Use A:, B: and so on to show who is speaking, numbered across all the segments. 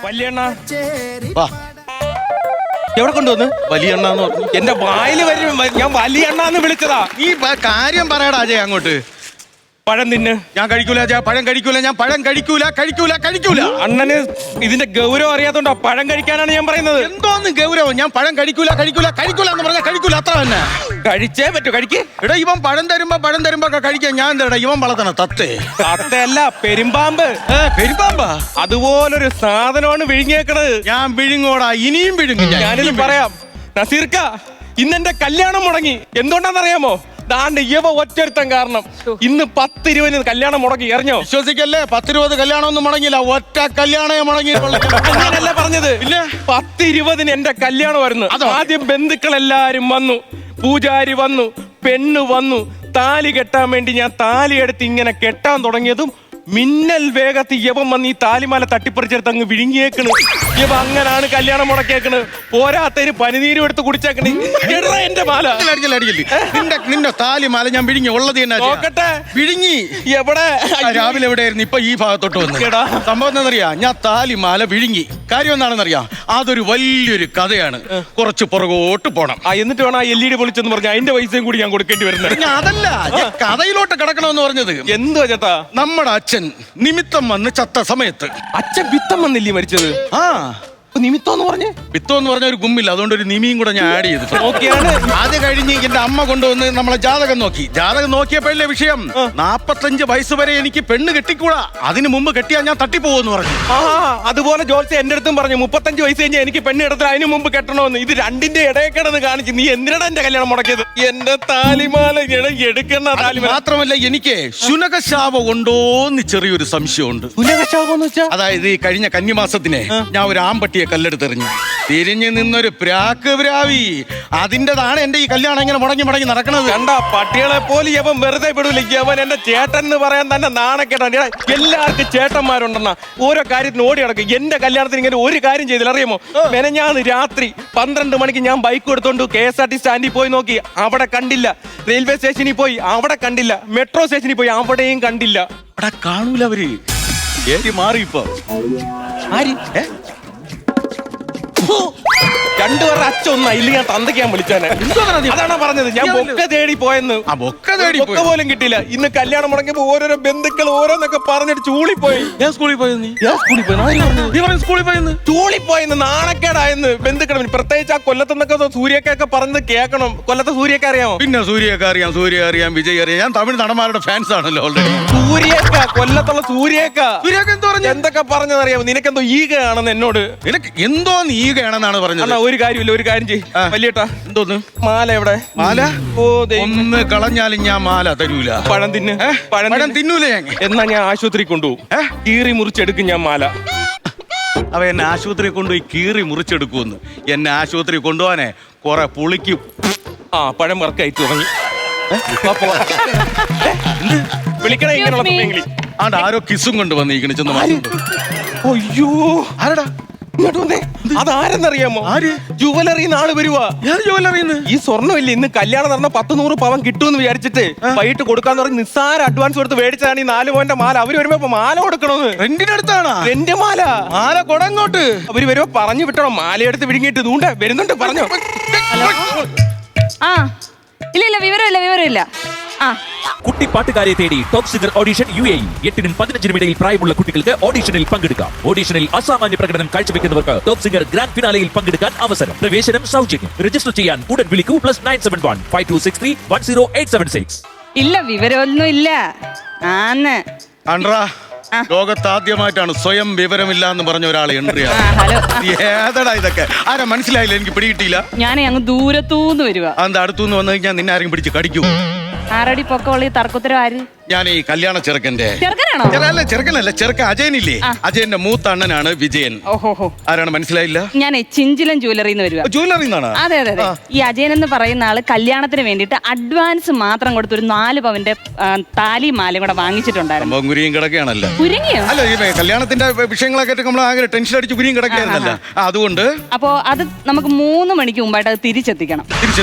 A: വല്യണ്ണ
B: വാ
A: എവിടെ കൊണ്ടുവന്ന്
B: വലിയണ്ണാന്ന് പറഞ്ഞു.
A: എന്റെ വായില് വരും ഞാൻ വലിയണ്ണാന്ന് വിളിച്ചതാ.
B: നീ കാര്യം പറയടാ അജയ് അങ്ങോട്ട്.
A: പഴം തിന്ന്.
B: ഞാൻ കഴിക്കൂല അജയ്, പഴം കഴിക്കൂല, ഞാൻ പഴം കഴിക്കൂല.
A: അണ്ണന് ഇതിന്റെ ഗൗരവം അറിയാത്തോണ്ടാ പഴം കഴിക്കാനാണ് ഞാൻ പറയുന്നത്.
B: എന്തോന്ന് ഗൗരവം? ഞാൻ പഴം കഴിക്കൂല എന്ന് പറഞ്ഞാൽ കഴിക്കൂല, അത്ര തന്നെ.
A: കഴിച്ചേ പറ്റൂ, കഴിക്ക്.
B: എടാ ഇവൻ പഴം തരുമ്പോ കഴിക്കാൻ ഞാൻ എന്താ ഇവൻ വളർത്തണ തത്തേ?
A: തത്തയല്ല, പെരുമ്പാമ്പ്.
B: പെരുമ്പാമ്പാ?
A: അതുപോലൊരു സാധനമാണ് വിഴുങ്ങിയേക്കണത്.
B: ഞാൻ വിഴുങ്ങോടാ, ഇനിയും വിഴുങ്ങും.
A: ഞാനിത് പറയാം. നസീർക്ക, ഇന്നെന്റെ കല്യാണം മുടങ്ങി. എന്തുകൊണ്ടാന്നറിയാമോ? ദാണ്ട് ഇവ ഒറ്റൊരുത്തൻ കാരണം. ഇന്ന് 10-20 കല്യാണം മുടങ്ങി. അറിഞ്ഞോ?
B: വിശ്വസിക്കല്ലേ, 10-20 കല്യാണം ഒന്നും മുടങ്ങില്ല, ഒറ്റ കല്യാണമേ മുടങ്ങി.
A: അങ്ങനല്ല പറഞ്ഞത്. 10-20 എന്റെ കല്യാണം വരുന്നു. ആദ്യം ബന്ധുക്കളെല്ലാരും വന്നു, പൂജാരി വന്നു, പെണ്ണ് വന്നു. താലി കെട്ടാൻ വേണ്ടി ഞാൻ താലി എടുത്ത് ഇങ്ങനെ കെട്ടാൻ തുടങ്ങിയതും മിന്നൽ വേഗത്തിൽ യവൻ വന്ന് ഈ താലിമാല തട്ടിപ്പറിച്ചെടുത്ത് അങ്ങ് വിഴുങ്ങിയേക്കണ്. യവ അങ്ങനാണ് കല്യാണം മുടക്കിയേക്കണ്. പോരാത്തതിന് പനിനീരും എടുത്ത് കുടിച്ചേക്കണേ. എന്റെ മാല
B: നിന്റെ താലിമാല ഞാൻ വിഴുങ്ങി. ഉള്ളത് തന്നെ
A: നോക്കട്ടെ.
B: വിഴുങ്ങി.
A: എവിടെ?
B: രാവിലെ എവിടെയായിരുന്നു? ഇപ്പൊ ഈ ഭാഗത്തോട്ട് വന്നു. സംഭവം എന്താണെന്നറിയാ? ഞാൻ താലിമാല വിഴുങ്ങി. കാര്യം എന്താണെന്നറിയാം? അതൊരു വലിയൊരു കഥയാണ്. കുറച്ച് പുറകോട്ട് പോണം.
A: എന്നിട്ട് വേണം ആ LED പൊളിച്ചെന്ന് പറഞ്ഞ അതിന്റെ പൈസയും കൂടി ഞാൻ കൊടുക്കേണ്ടി വരുന്നത്.
B: അതല്ല, കഥയിലോട്ട് കിടക്കണമെന്ന് പറഞ്ഞത്.
A: എന്തുവാ ചേട്ടാ?
B: നമ്മുടെ അച്ഛൻ നിമിത്തം വന്ന് ചത്ത സമയത്ത്.
A: അച്ഛൻ വിത്തം വന്നില്ലേ മരിച്ചത്?
B: ആ
A: നിമിത്തം എന്ന് പറഞ്ഞ
B: ഒരു ഗുമ്മില്ല, അതുകൊണ്ട് ഒരു നിമിയും കൂടെ ഞാൻ ആഡ് ചെയ്തു.
A: ഓക്കെയാണ്.
B: അത് കഴിഞ്ഞ് എന്റെ അമ്മ കൊണ്ടുവന്ന് നമ്മളെ ജാതകം നോക്കി. ജാതകം നോക്കിയപ്പോഴല്ലേ വിഷയം, 45 വയസ്സ് വരെ എനിക്ക് പെണ്ണ് കെട്ടിക്കൂടാ, അതിന് മുമ്പ് കെട്ടിയാൽ ഞാൻ തട്ടിപ്പോവെന്ന് പറഞ്ഞു.
A: അതുപോലെ ജോത്സ്യം എന്റെ അടുത്തും പറഞ്ഞു 35 വയസ്സ് കഴിഞ്ഞാൽ എനിക്ക് പെണ്ണ് എടുത്ത് അതിന് മുമ്പ് കെട്ടണമെന്ന്. ഇത് രണ്ടിന്റെ ഇടയക്കിടന്ന് കാണിച്ചു. നീ എന്തിനാണ് എന്റെ കല്യാണം മുടക്കിയത്? എന്റെ താലിമാല എടുക്കുന്ന താലിമാല
B: മാത്രമല്ല, എനിക്ക് ശുനകശാപം ഉണ്ടോന്ന് ചെറിയൊരു സംശയമുണ്ട്. അതായത് ഈ കഴിഞ്ഞ കന്നിമാസത്തിനെ ഞാൻ ഒരു ആമ്പട്ടിയെ കല്ലെടുത്തെറിഞ്ഞു. തിരിഞ്ഞു നിന്നൊരു പ്രാക്ക് പ്രാവി. അതിൻ്റെതാണ് എന്റെ ഈ കല്യാണം ഇങ്ങനെ മുടങ്ങി നടക്കുന്നത്.
A: കണ്ട പട്ടികളെ പോലെ യവൻ വെറുതെ വിടൂല. യവൻ എന്റെ ചേട്ടൻ എന്ന് പറയാൻ തന്നെ നാണക്കേടാണ്. എല്ലാവർക്കും ചേട്ടന്മാരുണ്ടെന്ന ഓരോ കാര്യത്തിന് ഓടി നടക്കും. എന്റെ കല്യാണത്തിന് ഇങ്ങനെ ഒരു കാര്യം ചെയ്തില്ല, അറിയാമോ? മെനഞ്ഞാന്ന് രാത്രി 12 മണിക്ക് ഞാൻ ബൈക്ക് എടുത്തോണ്ട് KSRT സ്റ്റാൻഡിൽ പോയി നോക്കി, അവിടെ കണ്ടില്ല. റെയിൽവേ സ്റ്റേഷനിൽ പോയി, അവിടെ കണ്ടില്ല. മെട്രോ സ്റ്റേഷനിൽ പോയി, അവിടെയും കണ്ടില്ല.
B: അവിടെ കാണൂല അവര്. മാറി ഇപ്പൊ
A: രണ്ടുപേരുടെ അച്ഛൊന്നാ ഇല്ല, ഞാൻ തന്തയ്ക്കാൻ വിളിച്ചാനെ. അതാണ് പറഞ്ഞത്. ഞാൻ ബൊക്ക തേടി പോയെന്ന്. ബൊക്ക പോലും കിട്ടിയില്ല. ഇന്ന് കല്യാണം മുടങ്ങിയപ്പോ ഓരോരോ ബന്ധുക്കൾ ഓരോന്നൊക്കെ പറഞ്ഞിട്ട് ചൂളി പോയി.
B: സ്കൂളിൽ
A: പോയെന്ന് നാണക്കേടായെന്ന് ബന്ധുക്കൾ. പ്രത്യേകിച്ച് ആ കൊല്ലത്തുനിന്നൊക്കെ സൂര്യക്കൊക്കെ പറഞ്ഞത് കേൾക്കണം. കൊല്ലത്തെ സൂര്യക്ക് അറിയാമോ?
B: പിന്നെ സൂര്യക്ക് അറിയാം, സൂര്യ അറിയാം, വിജയ് അറിയാം. ഞാൻ തമിഴ് നടന്മാരുടെ ഫാൻസ് ആണല്ലോ ഓൾറെഡി.
A: സൂര്യക്ക, കൊല്ലത്തുള്ള സൂര്യക്ക എന്തൊക്കെ പറഞ്ഞതറിയാമോ? നിനക്കെന്തോ ഈഗ ആണെന്ന് എന്നോട്.
B: നിനക്ക് എന്തോ ഈഗയാണെന്നാണ് പറഞ്ഞത്.
A: ഒരു കാര്യമില്ല, ഒരു കാര്യം ചെയ്യ് വലിയേട്ടാ.
B: എന്തോന്ന്
A: മാല എവിടെ?
B: മാല ഒന്ന് കളഞ്ഞാലും ഞാൻ മാല തരൂല.
A: പഴം തിന്ന്.
B: പഴം തിന്നൂല ഞാൻ.
A: എന്നാ ഞാൻ ആശുപത്രി കൊണ്ടുപോകും. കീറി മുറിച്ചെടുക്കും ഞാൻ മാല.
B: അവ എന്നെ ആശുപത്രി കൊണ്ടുപോയി കീറി മുറിച്ചെടുക്കുമെന്ന്. എന്നെ ആശുപത്രി കൊണ്ടുപോവാനെ കൊറേ പുളിക്കും.
A: പഴം വർക്കായി തുടങ്ങി. വിളിക്കണേ ഇങ്ങനെയുള്ള സമയങ്ങളിൽ.
B: ആരോ കിസും കൊണ്ട് വന്നിരിക്കണ ചെന്ന്.
A: അയ്യോ, ആരടാ? അതാരെന്നറിയാമോ? ജുവലറി നാള് വരുവാ. ഈ സ്വർണ്ണമില്ലേ, ഇന്ന് കല്യാണം നടന്ന 10-100 പവൻ കിട്ടുമെന്ന് വിചാരിച്ചിട്ട് വൈകിട്ട് കൊടുക്കാന്ന് പറഞ്ഞ് നിസ്സാര അഡ്വാൻസ് കൊടുത്ത് മേടിച്ചതാണ് ഈ 4 പവന്റെ മാല. അവര് വരുമ്പോ മാല കൊടുക്കണോന്ന്.
B: റെന്റിനടുത്താണ്
A: റെന്റ് മാല.
B: മാല കൊടങ്ങോട്ട്
A: അവര് വരുമ്പോ പറഞ്ഞു വിട്ടണം. മാലയെടുത്ത് വിഴുങ്ങിയിട്ട് നൂണ്ട വരുന്നുണ്ട്. പറഞ്ഞോ.
C: ഇല്ല വിവരമില്ല.
D: കുട്ടി പാട്ടുകാരെ തേടി ടോപ്പ് സിംഗർ ഓഡിഷൻ UAE. 8-നും 15-നും ഇടയിൽ പ്രായമുള്ള കുട്ടികൾക്ക് ഓഡിഷനിൽ പങ്കെടുക്കാം. ഓഡിഷനിൽ അസാമാന്യ പ്രകടനം കാഴ്ചവെക്കുന്നവർക്ക് ടോപ്പ് സിംഗർ ഗ്രാൻഡ് ഫിനാലയിൽ പങ്കെടുക്കാൻ അവസരം. പ്രവേശനം സൗജന്യം. രജിസ്റ്റർ ചെയ്യാൻ ഉടൻ വിളിക്കൂ. +971 5263 10876.
C: ഇല്ല, വിവരമൊന്നും ഇല്ല.
B: ലോകത്ത് ആദ്യമായിട്ടാണ് സ്വയം വിവരമില്ല എന്ന് പറഞ്ഞ ഒരാൾ എൻട്രി. ഏതടാ ഇതൊക്കെ? ആരാ മനസ്സിലായില്ല, എനിക്ക് പിടികിട്ടിയില്ല.
C: ഞാനേ അങ്ങ് ദൂരത്തൂന്ന് വരുവാ.
B: എന്താ അടുത്തുനിന്ന് വന്നു കഴിഞ്ഞാൽ നിന്നെ ആരെങ്കിലും പിടിച്ച് കടിക്കൂ?
C: ആറടി പൊക്കമുള്ള ഈ തർക്കുത്തരം ആര്?
B: ഞാൻ ഈ കല്യാണ ചെറുക്കന്റെ ചെറുക്കനല്ല, ചെറുക്കൻ അജയനില്ലേ, അജയന്റെ മൂത്ത അണ്ണനാണ് വിജയൻ.
C: ഓഹോ,
B: ആരാണ് മനസ്സിലായില്ല?
C: ഞാൻ ചിഞ്ചിലം ജ്വല്ലറിന്ന് വരുവാ.
B: ജ്വല്ലറിന്നാണ്?
C: അതെ. ഈ അജയൻ എന്ന് പറയുന്ന ആള് കല്യാണത്തിന് വേണ്ടിട്ട് അഡ്വാൻസ് മാത്രം കൊടുത്ത് ഒരു 4 പവന്റെ താലി മാലയും കൂടെ വാങ്ങിച്ചിട്ടുണ്ടായിരുന്നു.
B: കുരിയും കിടക്കുകയാണല്ലോ.
C: കുരുങ്ങിയോ?
B: അല്ല, ഈ കല്യാണത്തിന്റെ വിഷയങ്ങളൊക്കെ നമ്മൾ ആകെ ടെൻഷൻ അടിച്ച് കുരിയും കിടക്കുകയായിരുന്നല്ലോ. അതുകൊണ്ട്
C: അപ്പോ അത് നമുക്ക് 3 മണിക്ക് മുമ്പായിട്ട് അത് തിരിച്ചെത്തിക്കണം.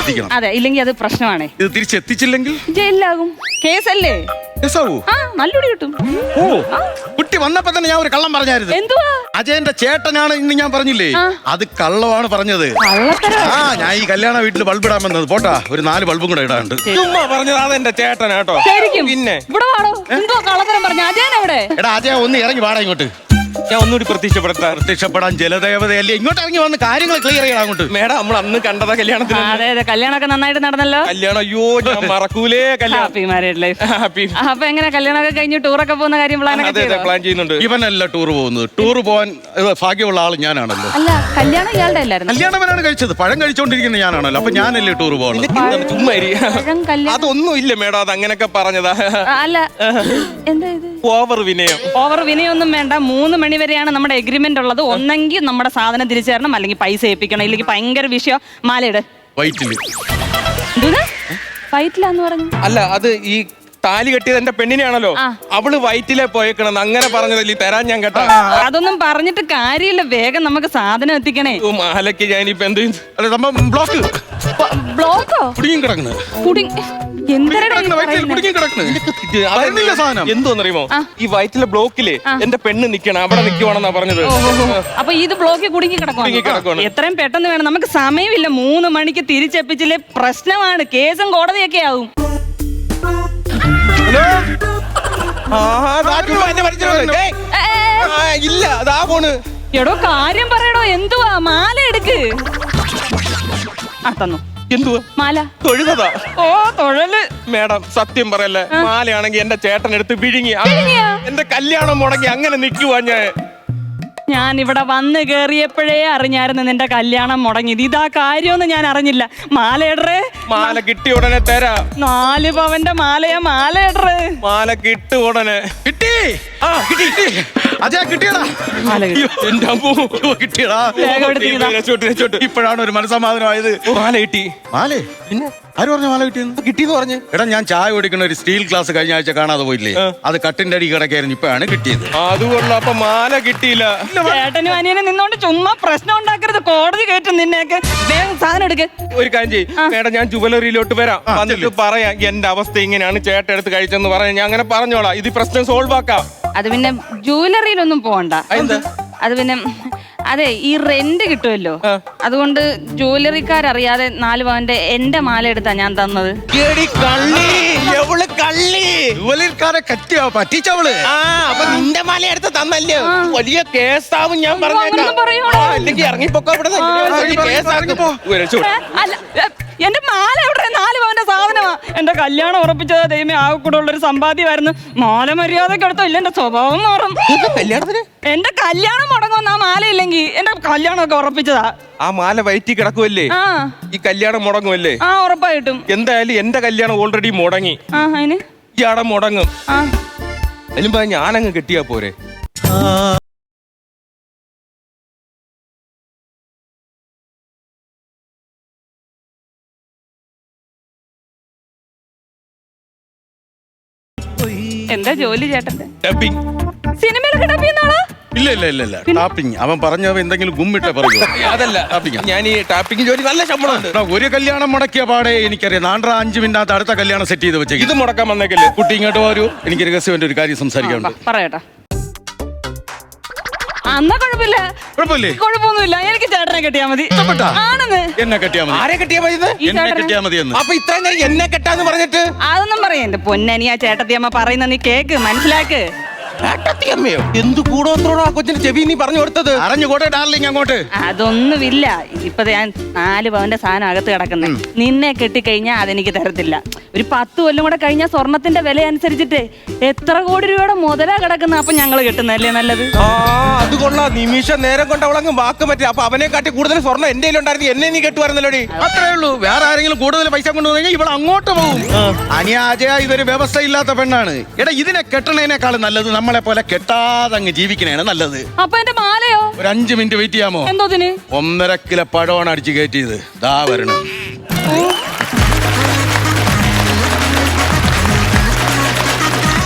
B: അതെ,
C: ഇല്ലെങ്കിൽ അത് പ്രശ്നമാണ്.
B: ഇത് തിരിച്ചെത്തിച്ചില്ലെങ്കിൽ
C: ജയിലിലാകും. കേസല്ലേ?
B: രസാവൂ?
C: ആ നല്ലൊടി കിട്ടും.
B: ഓ കുട്ടി വന്നപ്പോ തന്നെ ഞാൻ ഒരു കള്ളം പറഞ്ഞായിരുന്നു.
C: എന്തുവാ?
B: അജയന്റെ ചേട്ടനാണ് ഇന്ന് ഞാൻ പറഞ്ഞില്ലേ, അത് കള്ളമാണ് പറഞ്ഞത്.
C: കള്ളത്തരം.
B: ആ ഞാൻ ഈ കല്യാണ വീട്ടിൽ ബൾബ് ഇടാൻ വന്നത്. പോട്ടാ, ഒരു 4 ബൾബും കൂടെ ഇടാണ്ട്.
A: ചുമ്മാ പറഞ്ഞത് അതെന്റെ ചേട്ടനാട്ടോ.
C: ശരിക്കും?
A: പിന്നെ
C: ഇവിടെ വാടോ. എന്തോ കള്ളത്തരം പറഞ്ഞ അജയൻ എവിടെ?
B: എടാ അജയ ഒന്ന് ഇറങ്ങി വാടാ ഇങ്ങോട്ട്.
A: ഞാൻ ഒന്നുകൂടി പ്രത്യക്ഷപ്പെടാൻ
B: ജലദേവതയല്ലേ, ഇങ്ങോട്ട് ഇറങ്ങി വന്ന് കാര്യങ്ങൾ ക്ലിയർ ചെയ്യണം അങ്ങോട്ട്.
A: മേഡം നമ്മൾ അന്ന് കണ്ടതാ കല്യാണത്തിന്.
C: അതെ അതെ, കല്യാണമൊക്കെ നന്നായിട്ട് നടന്നല്ലോ.
A: കല്യാണം അയ്യോ ഞാൻ മറക്കൂലേ കല്യാണം.
C: Happy married life.
A: ഹാപ്പി.
C: അപ്പൊ എങ്ങനെ കല്യാണമൊക്കെ കഴിഞ്ഞ് ടൂറൊക്കെ പോകുന്ന കാര്യം പ്ലാനൊക്കെ
A: അതെ അതെ
C: ചെയ്തോ?
A: പ്ലാൻ ചെയ്യുന്നുണ്ട്.
B: ഇവനല്ല ടൂർ പോകുന്നത്. ടൂർ പോകാൻ ഭാഗ്യമുള്ള ആൾ ഞാനാണല്ലോ.
C: അല്ല കല്യാണം ഇയാളുടെ അല്ലായിരുന്നു?
B: കല്യാണവനാണ് കഴിച്ചത്, പഴം കഴിച്ചോണ്ടിരിക്കുന്ന ഞാനാണല്ലോ. അപ്പൊ ഞാനല്ലേ ടൂർ പോകുന്നത്.
A: ചുമ്മാ ഇരി.
C: പഴം കല്യാണം?
A: അതൊന്നും ഇല്ല മേഡം, അത് അങ്ങനെയൊക്കെ പറഞ്ഞതാ.
C: അല്ല എന്താ ഇത്?
A: ഓവർ വിനയം.
C: ഓവർ വിനയൊന്നും വേണ്ട. 3 മണി വരെയാണ് നമ്മുടെ എഗ്രിമെന്റ് ഉള്ളത്. ഒന്നെങ്കിൽ നമ്മുടെ സാധനം തിരിച്ചു തരണം, അല്ലെങ്കിൽ പൈസ ഏൽപ്പിക്കണം, ഇല്ലെങ്കിൽ ഭയങ്കര വിഷയം. മാലയിട്.
B: വൈറ്റില്
C: വൈറ്റിലാന്ന് പറഞ്ഞു.
A: അല്ല അത് ഈ താലി കെട്ടിയത് എന്റെ പെണ്ണിനെയാണല്ലോ. അവള് വയറ്റിലെ പോയേക്കണം അങ്ങനെ പറഞ്ഞതല്ലേ തരാൻ ഞാൻ കേട്ടാ.
C: അതൊന്നും പറഞ്ഞിട്ട് കാര്യമില്ല, വേഗം നമുക്ക് സാധനം എത്തിക്കണേ.
A: മാലയ്ക്ക് ഞാനിപ്പോ എന്ത്
B: അല്ല സംഭവം ബ്ലോക്ക്
C: ബ്ലോക്കോ?
B: കുടുങ്ങി കിടക്കണ്.
A: എന്തോന്നറിയുമോ, ഈ വയറ്റിലെ ബ്ലോക്കില് എന്റെ പെണ്ണ് നിക്കണം, അവിടെ നിക്കുവാണെന്നാ പറഞ്ഞത്.
C: അപ്പൊ ഇത് ബ്ലോക്കിൽ കുടുങ്ങി കിടക്കണം. എത്രയും പെട്ടെന്ന് വേണം, നമുക്ക് സമയമില്ല. 3 മണിക്ക് തിരിച്ചെപ്പിച്ചില്ലേ പ്രശ്നമാണ്, കേസും കോടതിയൊക്കെ ആവും.
A: ഇല്ല അതാ പോണ്.
C: എടോ കാര്യം പറയടോ, എന്തുവാ? മാല എടുക്ക്. തന്നു.
A: എന്തുവാ?
C: മാല
A: തൊഴുതതാ.
C: ഓ തൊഴല്.
A: മേഡം സത്യം പറയല്ലേ, മാലയാണെങ്കി എന്റെ ചേട്ടൻ എടുത്ത് വിഴുങ്ങി. എന്റെ കല്യാണം മുടങ്ങി അങ്ങനെ നിക്കുവാ
C: ഞാൻ ഇവിടെ വന്ന് കേറിയപ്പോഴേ അറിഞ്ഞായിരുന്നു നിന്റെ കല്യാണം മുടങ്ങിയത്. ഇതാ കാര്യമൊന്നും ഞാൻ അറിഞ്ഞില്ല. മാല ഇടറേ.
A: മാല കിട്ടിയ ഉടനെ തരാ.
C: 4 പവന്റെ മാലയാ. മാല ഇടറേ.
A: മാല കിട്ടിയ ഉടനെ.
B: കിട്ടി. ആ കിട്ടി. അജയ കിട്ടിയടാ.
A: എന്റെ അമ്മോ
B: കിട്ടിയടാ. ഇപ്പോഴാണ് ഒരു മനസ്സമാധാനമായത്.
A: മാല കിട്ടി.
B: മാലേ? പിന്നെ ആര് പറഞ്ഞ മാല കിട്ടിയെന്ന്?
A: കിട്ടിയെന്ന് പറഞ്ഞു.
B: എടാ ഞാൻ ചായ കുടിക്കുന്ന ഒരു സ്റ്റീൽ ഗ്ലാസ് കഴിഞ്ഞ ആഴ്ച കാണാതെ പോയില്ലേ, അത് കട്ടിന്റെ അടി കിടക്കായിരുന്നു, ഇപ്പോഴാണ് കിട്ടിയത്.
A: അതുകൊള്ള അപ്പൊ മാല കിട്ടിയില്ല.
C: ചേട്ടനും അനിയനും നിന്നോണ്ട് ചുമ്മാ പ്രശ്നം ഉണ്ടാക്കരുത്, കോടതി കയറ്റും നിന്നെയൊക്കെ. വേഗം സാധനം എടുക്ക്.
A: ഒരു കാര്യം ചെയ്യും മേഡം, ഞാൻ ജുവലറിയിലോട്ട് വരാം, വന്നിട്ട് പറയാം എന്റെ അവസ്ഥ ഇങ്ങനെയാണ്, ചേട്ടൻ എടുത്ത് കഴിച്ചെന്ന് പറയാം. ഞാൻ അങ്ങനെ പറഞ്ഞോളാം, ഇത് പ്രശ്നം സോൾവ് ആക്കാം.
C: അത് പിന്നെ ജുവലറിയിലൊന്നും പോകണ്ട. അത് പിന്നെ അതെ ഈ റെന്റ് കിട്ടുമല്ലോ, അതുകൊണ്ട് ജുവലറിക്കാരറിയാതെ 4 പവന്റെ എന്റെ മാല എടുത്താ ഞാൻ തന്നത്.
B: ജുവലറിക്കാരെ പറ്റിച്ചവള്.
A: അപ്പൊ നിന്റെ മാല എടുത്ത് തന്നല്ലേ, വലിയ കേസാവും. ഞാൻ പറഞ്ഞേക്കാം, ഇറങ്ങിപ്പോക്കോ ഇവിടെ.
C: എന്റെ മാല എവിടെ? 4 പവന്റെ സാധനമാ. എന്റെ കല്യാണം ഉറപ്പിച്ചതാ ദൈവമേ, ആ കൂടെ ഉള്ളൊരു സമ്പാദ്യമായിരുന്നു. മാല മര്യാദക്ക് എടുത്തോ, ഇല്ല എന്റെ സ്വഭാവം മാറും.
A: കല്യാണത്തിന്
C: എന്റെ കല്യാണം മുടങ്ങുന്ന ആ മാല ഇല്ലെങ്കിൽ എന്റെ കല്യാണമൊക്കെ ഉറപ്പിച്ചതാ.
A: ആ മാല വയറ്റി കിടക്കുമല്ലേ, ഈ കല്യാണം മുടങ്ങുമല്ലേ?
C: ഉറപ്പായിട്ടും.
A: എന്തായാലും എന്റെ കല്യാണം ഓൾറെഡി മുടങ്ങി,
C: അതിന്
A: ഇയാടെ മുടങ്ങും. അതിനുമ്പോ ഞാനങ്ങ് കെട്ടിയാ പോരെ.
C: എന്താ ജോലി ചേട്ടന്റെ?
A: ഡബ്ബിംഗ്.
C: സിനിമയിലൊക്കെ ഡബ് ചെയ്യുന്നാളാ?
B: ഇല്ല ടാപ്പിംഗ്. അവൻ പറഞ്ഞവ എന്തെങ്കിലും ഗുമ്മിട്ട പറയൂ.
A: അതല്ല ഞാൻ ഈ ടാപ്പിംഗ് ജോലി നല്ല ശമ്പളമുണ്ട്.
B: ഒരു കല്യാണം മുടക്കിയ പാടെ എനിക്കറിയാം. 5 മിനിറ്റ് അടുത്ത കല്യാണം സെറ്റ് ചെയ്ത് വെച്ചേക്ക്.
A: ഇത് മുടക്കാൻ വന്നേക്കല്ലേ.
B: കുട്ടി ഇങ്ങോട്ട് വരൂ, എനിക്ക് രഹസ്യമായിട്ട് ഒരു കാര്യം സംസാരിക്കാനുണ്ട്.
C: പറയട്ടെ. അന്നാ കുഴപ്പമില്ല. കുഴപ്പമൊന്നുമില്ല, എനിക്ക് ചേട്ടനെ കെട്ടിയാ മതി. ആണെന്ന്.
B: എന്നെ കെട്ടിയാ മതി.
A: ആരെ കെട്ടിയാ മതി?
B: എന്നെ കെട്ടിയാ മതി എന്ന്.
A: അപ്പൊ ഇത്രയും നേരം എന്നെ കെട്ടാന്ന് പറഞ്ഞിട്ട്
C: അതൊന്നും പറയാ. എന്റെ പൊന്നനിയാ ചേട്ടത്തിയമ്മ പറയുന്ന നീ കേക്ക്, മനസ്സിലാക്ക്.
A: ചേട്ടത്തിയമ്മയോ? എന്ത് കൂടോത്രോടാ കൊച്ചിന്റെ ചെവി നീ പറഞ്ഞു കൊടുത്തത്?
B: അറിഞ്ഞുകൂടെ ഡാർലിങ് അങ്ങോട്ട്.
C: അതൊന്നുമില്ല. ഇപ്പൊ ഞാൻ 4 പവന്റെ സാധനം അകത്ത് കിടക്കുന്നേ. നിന്നെ കെട്ടിക്കഴിഞ്ഞാ അതെനിക്ക് തരത്തില്ല. ഒരു 10 കൊല്ലം കൂടെ കഴിഞ്ഞാൽ സ്വർണത്തിന്റെ വില അനുസരിച്ചിട്ട് എത്ര കോടി രൂപയുടെ മുതലാ കിടക്കുന്ന. അപ്പൊ ഞങ്ങള് കെട്ടുന്നതല്ലേ നല്ലത്.
A: അത് കൊള്ളാം. നിമിഷം നേരം കൊണ്ട് അവളങ്ങ് വാക്ക് പറ്റി. അപ്പൊ അവനെ കാട്ടി കൂടുതൽ സ്വർണ്ണം എന്റെ ഉണ്ടായിരുന്നു, എന്നെ നീ കെട്ടുവായിരുന്നല്ലോടി.
B: അത്രേ ഉള്ളൂ. വേറെ ആരെങ്കിലും കൂടുതൽ പൈസ കൊണ്ടുവന്നു ഇവൾ അങ്ങോട്ട് പോകും. അനിയാജയ ഇതൊരു വ്യവസ്ഥയില്ലാത്ത പെണ്ണാണ്. എടാ ഇതിനെ കെട്ടണേനേക്കാളും നല്ലത് നമ്മളെ പോലെ കെട്ടാതെ അങ്ങ് ജീവിക്കണേണ് നല്ലത്.
C: അപ്പൊ എന്റെ മാലയോ?
B: ഒരു 5 മിനിറ്റ് വെയിറ്റ് ചെയ്യാമോ?
C: എന്തോതിന്?
B: 1.5 കിലോ പഴമാണ് അടിച്ചു കയറ്റിയത്. ദാ വരണം.